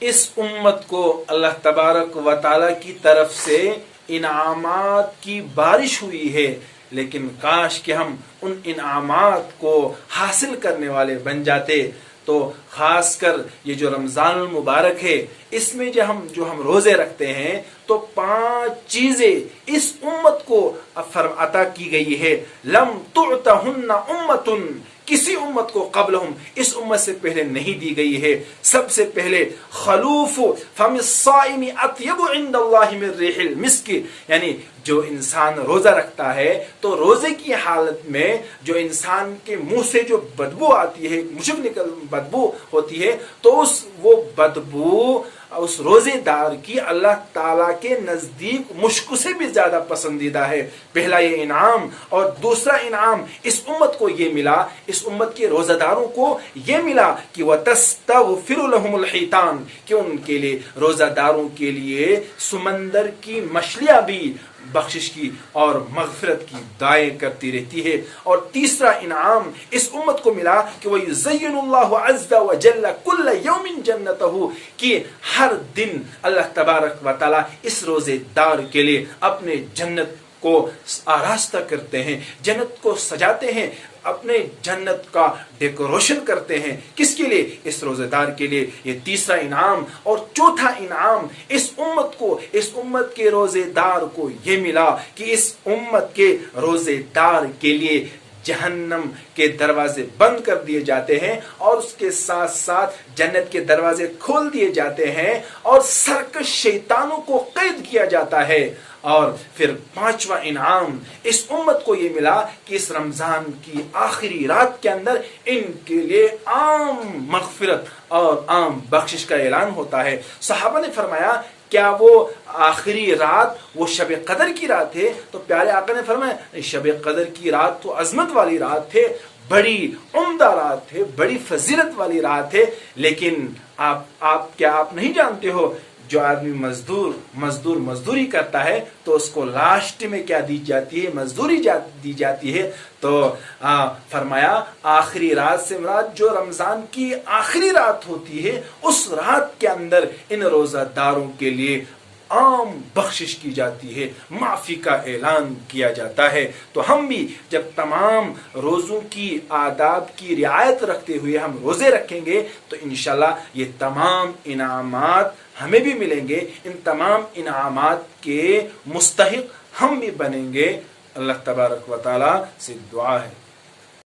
اس امت کو اللہ تبارک و تعالی کی طرف سے انعامات کی بارش ہوئی ہے، لیکن کاش کہ ہم ان انعامات کو حاصل کرنے والے بن جاتے۔ تو خاص کر یہ جو رمضان المبارک ہے، اس میں جو ہم روزے رکھتے ہیں تو 5 چیزیں اس امت کو عطا کی گئی ہے۔ لم تعطہن امت، کسی امت کو قبلہم، اس امت سے پہلے نہیں دی گئی ہے۔ سب سے پہلے خلوف فم الصائم اطیب عند اللہ من ریح المسک، یعنی جو انسان روزہ رکھتا ہے تو روزے کی حالت میں جو انسان کے منہ سے جو بدبو آتی ہے، مشک بدبو ہوتی ہے، تو وہ بدبو اس روزے دار کی اللہ تعالیٰ کے نزدیک مشک سے بھی زیادہ پسندیدہ ہے۔ پہلا یہ انعام، اور دوسرا انعام اس امت کو یہ ملا، اس امت کے روزہ داروں کو یہ ملا کہ وَتَسْتَغْفِرُ لَهُمُ الْحِيتَانُ، کہ ان کے لیے، روزہ داروں کے لیے سمندر کی مچھلیاں بھی بخشش کی اور مغفرت کی دعائیں کرتی رہتی ہے۔ اور تیسرا انعام اس امت کو ملا کہ وَيُزَيِّنُ اللَّهُ عَزَّ وَجَلَّ كُلَّ يَوْمٍ جَنَّتَهُ، کہ ہر دن اللہ تبارک و تعالی اس روزے دار کے لیے اپنے جنت کو آراستہ کرتے ہیں، جنت کو سجاتے ہیں، اپنے جنت کا ڈیکوریشن کرتے ہیں۔ کس کے لیے؟ اس روزے دار کے لیے۔ یہ تیسرا انعام۔ اور چوتھا انعام اس امت کو، اس امت کے روزے دار کو یہ ملا کہ اس امت کے روزے دار کے لیے جہنم کے دروازے بند کر دیے جاتے ہیں، اور اس کے ساتھ ساتھ جنت کے دروازے کھول دیے جاتے ہیں، اور سرکش شیطانوں کو قید کیا جاتا ہے۔ اور پھر پانچواں انعام اس امت کو یہ ملا کہ اس رمضان کی آخری رات کے اندر ان کے لیے عام مغفرت اور عام بخشش کا اعلان ہوتا ہے۔ صحابہ نے فرمایا کیا وہ آخری رات وہ شب قدر کی رات ہے؟ تو پیارے آقا نے فرمایا شب قدر کی رات تو عظمت والی رات ہے، بڑی عمدہ رات ہے، بڑی فضیلت والی رات ہے، لیکن آپ نہیں جانتے ہو، جو آدمی مزدوری کرتا ہے تو اس کو لاسٹ میں کیا دی جاتی ہے؟ مزدوری دی جاتی ہے۔ تو فرمایا آخری رات سے مراد جو رمضان کی آخری رات ہوتی ہے، اس رات کے اندر ان روزہ داروں کے لیے عام بخشش کی جاتی ہے، معافی کا اعلان کیا جاتا ہے۔ تو ہم بھی جب تمام روزوں کی آداب کی رعایت رکھتے ہوئے ہم روزے رکھیں گے تو انشاءاللہ یہ تمام انعامات ہمیں بھی ملیں گے، ان تمام انعامات کے مستحق ہم بھی بنیں گے۔ اللہ تبارک و تعالی سے دعا ہے